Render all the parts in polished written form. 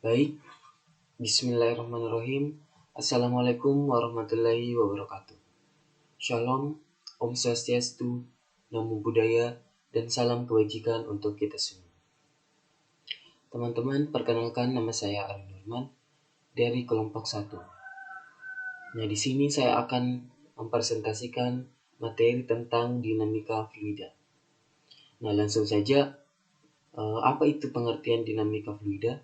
Baik, Bismillahirrahmanirrahim. Assalamualaikum warahmatullahi wabarakatuh. Shalom, Om Swastiastu, Namo Buddhaya, dan salam kebajikan untuk kita semua. Teman-teman, perkenalkan nama saya Ari Nurman dari kelompok 1. Nah, di sini saya akan mempresentasikan materi tentang dinamika fluida. Nah, langsung saja, apa itu pengertian dinamika fluida?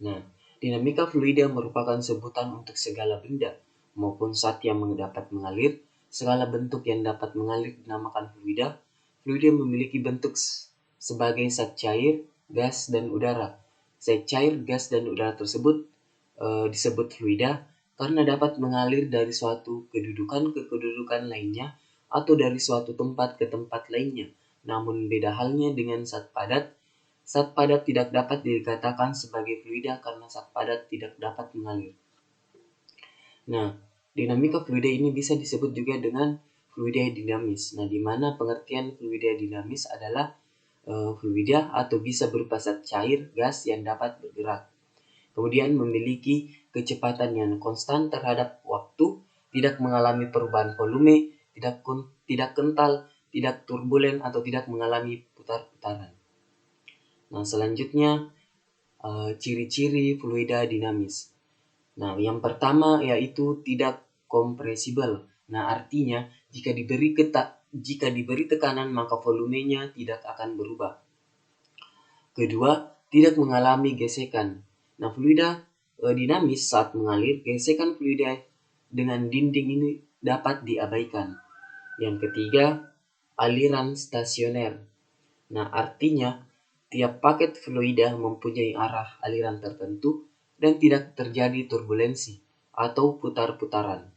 Nah, dinamika fluida merupakan sebutan untuk segala benda maupun zat yang dapat mengalir. Segala bentuk yang dapat mengalir dinamakan fluida. Fluida memiliki bentuk sebagai zat cair, gas, dan udara. Zat cair, gas, dan udara tersebut disebut fluida karena dapat mengalir dari suatu kedudukan ke kedudukan lainnya atau dari suatu tempat ke tempat lainnya. Namun beda halnya dengan zat padat. Zat padat tidak dapat dikatakan sebagai fluida karena zat padat tidak dapat mengalir. Nah, dinamika fluida ini bisa disebut juga dengan fluida dinamis. Nah, di mana pengertian fluida dinamis adalah fluida atau bisa berupa zat cair, gas yang dapat bergerak. Kemudian memiliki kecepatan yang konstan terhadap waktu, tidak mengalami perubahan volume, tidak kental, tidak turbulen atau tidak mengalami putar-putaran. Nah, selanjutnya ciri-ciri fluida dinamis. Nah, yang pertama yaitu tidak kompresibel. Nah, artinya jika diberi tekanan maka volumenya tidak akan berubah. Kedua, tidak mengalami gesekan. Nah, fluida dinamis saat mengalir, gesekan fluida dengan dinding ini dapat diabaikan. Yang ketiga, aliran stasioner. Nah, artinya tiap paket fluida mempunyai arah aliran tertentu dan tidak terjadi turbulensi atau putar-putaran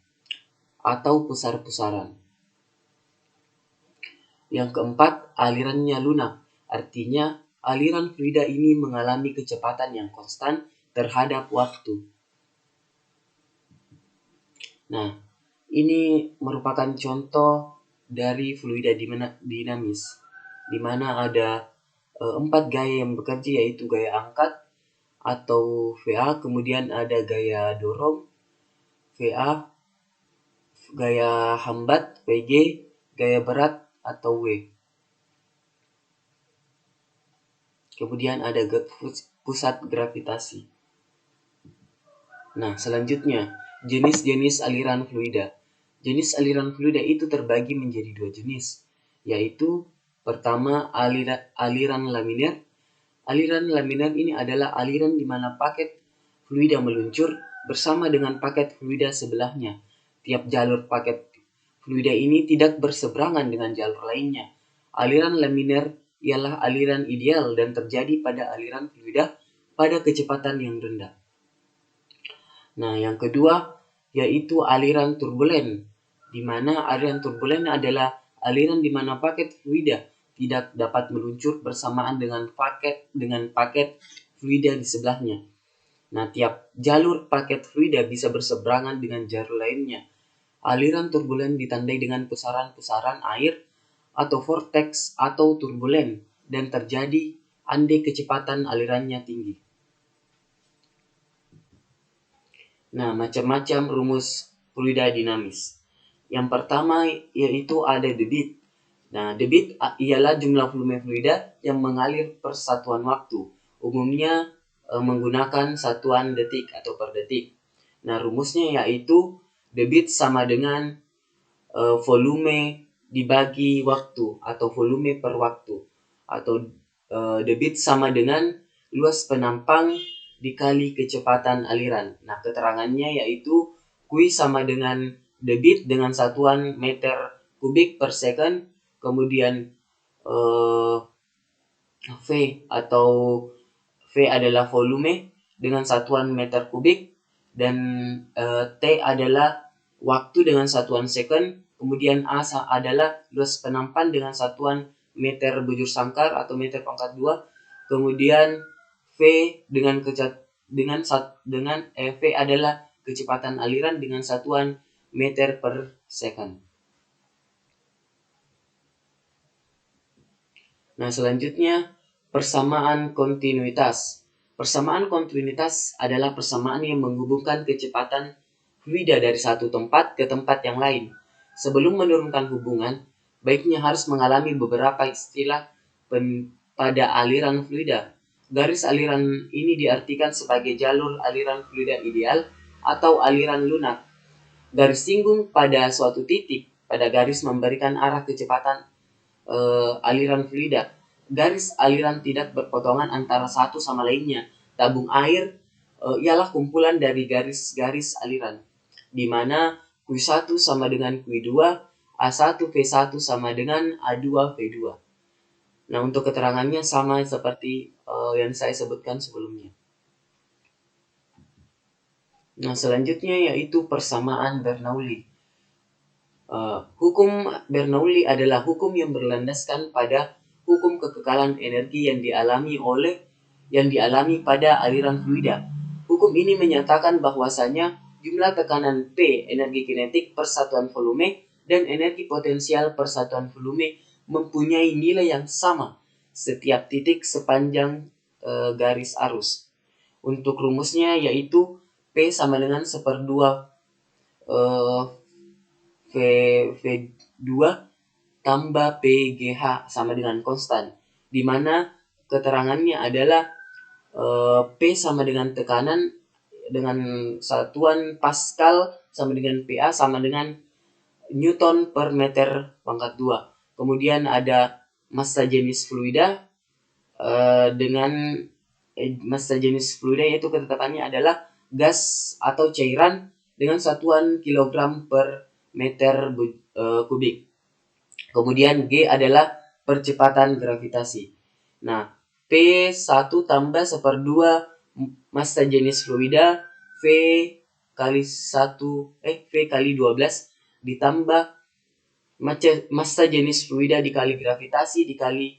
atau pusar-pusaran. Yang keempat, alirannya lunak. Artinya aliran fluida ini mengalami kecepatan yang konstan terhadap waktu. Nah, ini merupakan contoh dari fluida dinamis, di mana ada 4 gaya yang bekerja, yaitu gaya angkat atau VA, kemudian ada gaya dorong VA, gaya hambat VG, gaya berat atau W. Kemudian ada pusat gravitasi. Nah, selanjutnya jenis-jenis aliran fluida. Jenis aliran fluida itu terbagi menjadi 2 jenis, yaitu pertama aliran laminar. Aliran laminar ini adalah aliran di mana paket fluida meluncur bersama dengan paket fluida sebelahnya. Tiap jalur paket fluida ini tidak berseberangan dengan jalur lainnya. Aliran laminar ialah aliran ideal dan terjadi pada aliran fluida pada kecepatan yang rendah. Nah, yang kedua yaitu aliran turbulen, di mana aliran turbulen adalah aliran di mana paket fluida tidak dapat meluncur bersamaan dengan paket fluida di sebelahnya. Nah, tiap jalur paket fluida bisa berseberangan dengan jalur lainnya. Aliran turbulen ditandai dengan pusaran-pusaran air atau vortex atau turbulen dan terjadi andai kecepatan alirannya tinggi. Nah, macam-macam rumus fluida dinamis. Yang pertama yaitu ada debit. Nah, debit ialah jumlah volume fluida yang mengalir per satuan waktu. Umumnya menggunakan satuan detik atau per detik. Nah, rumusnya yaitu debit sama dengan volume dibagi waktu atau volume per waktu. Atau debit sama dengan luas penampang dikali kecepatan aliran. Nah, keterangannya yaitu Q sama dengan debit dengan satuan meter kubik per second, kemudian V atau V adalah volume dengan satuan meter kubik, dan T adalah waktu dengan satuan second, kemudian A adalah luas penampan dengan satuan meter bujur sangkar atau meter pangkat 2, kemudian V V adalah kecepatan aliran dengan satuan meter per second. Nah, selanjutnya persamaan kontinuitas. Persamaan kontinuitas adalah persamaan yang menghubungkan kecepatan fluida dari satu tempat ke tempat yang lain. Sebelum menurunkan hubungan, baiknya harus mengalami beberapa istilah pada aliran fluida. Garis aliran ini diartikan sebagai jalur aliran fluida ideal atau aliran lunak. Garis singgung pada suatu titik pada garis memberikan arah kecepatan aliran fluida. Garis aliran tidak berpotongan antara satu sama lainnya. Tabung air ialah kumpulan dari garis-garis aliran, di mana Q1 sama dengan Q2, A1 V1 sama dengan A2 V2. Nah, untuk keterangannya sama seperti yang saya sebutkan sebelumnya. Nah, selanjutnya yaitu persamaan Bernoulli. Hukum Bernoulli adalah hukum yang berlandaskan pada hukum kekekalan energi yang dialami pada aliran fluida. Hukum ini menyatakan bahwasanya jumlah tekanan P, energi kinetik per satuan volume, dan energi potensial per satuan volume mempunyai nilai yang sama setiap titik sepanjang garis arus. Untuk rumusnya yaitu P sama dengan 1/2 V2 tambah PGH sama dengan konstan, di mana keterangannya adalah P sama dengan tekanan dengan satuan Pascal sama dengan PA sama dengan Newton per meter pangkat 2. Kemudian ada massa jenis fluida dengan massa jenis fluida, yaitu ketetapannya adalah gas atau cairan dengan satuan kilogram per meter kubik. Kemudian G adalah percepatan gravitasi. Nah, P1 tambah 1/2 massa jenis fluida V kali 12 ditambah massa jenis fluida dikali gravitasi dikali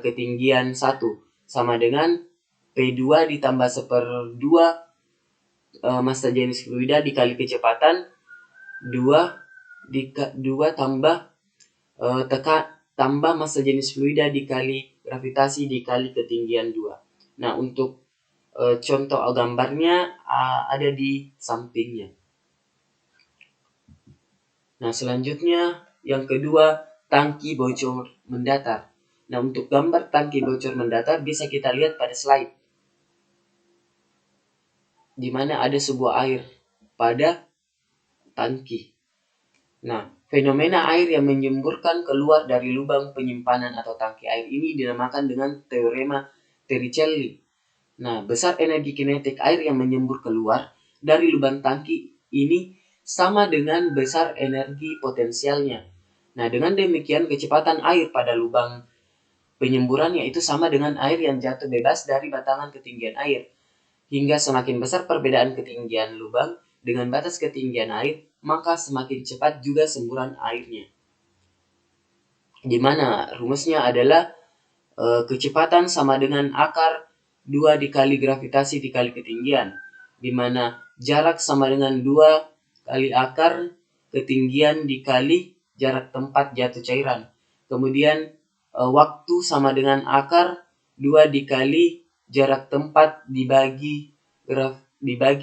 ketinggian 1 sama dengan P2 ditambah 1/2 massa jenis fluida dikali kecepatan 2 tambah massa jenis fluida dikali gravitasi dikali ketinggian 2. Nah, untuk contoh gambarnya ada di sampingnya. Nah, selanjutnya yang kedua, tangki bocor mendatar. Nah, untuk gambar tangki bocor mendatar bisa kita lihat pada slide, di mana ada sebuah air pada tangki. Nah, fenomena air yang menyemburkan keluar dari lubang penyimpanan atau tangki air ini dinamakan dengan teorema Torricelli. Nah, besar energi kinetik air yang menyembur keluar dari lubang tangki ini sama dengan besar energi potensialnya. Nah, dengan demikian kecepatan air pada lubang penyemburan yaitu sama dengan air yang jatuh bebas dari batangan ketinggian air. Hingga semakin besar perbedaan ketinggian lubang dengan batas ketinggian air, maka semakin cepat juga semburan airnya. Di mana rumusnya adalah kecepatan sama dengan akar 2 dikali gravitasi dikali ketinggian, di mana jarak sama dengan 2 kali akar ketinggian dikali jarak tempat jatuh cairan. Kemudian waktu sama dengan akar 2 dikali jarak tempat dibagi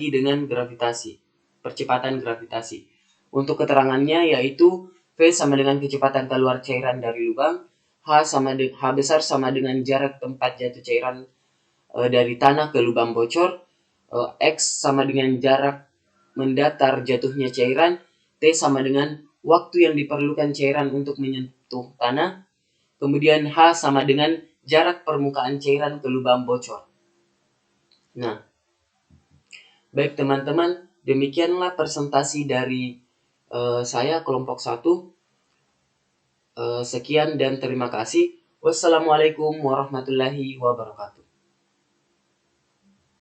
dengan gravitasi, percepatan gravitasi. Untuk keterangannya yaitu V sama dengan kecepatan keluar cairan dari lubang, H besar sama dengan jarak tempat jatuh cairan dari tanah ke lubang bocor, X sama dengan jarak mendatar jatuhnya cairan, T sama dengan waktu yang diperlukan cairan untuk menyentuh tanah, kemudian H sama dengan jarak permukaan cairan ke lubang bocor. Nah, baik teman-teman, demikianlah presentasi dari saya kelompok 1. Sekian dan terima kasih. Wassalamualaikum warahmatullahi wabarakatuh.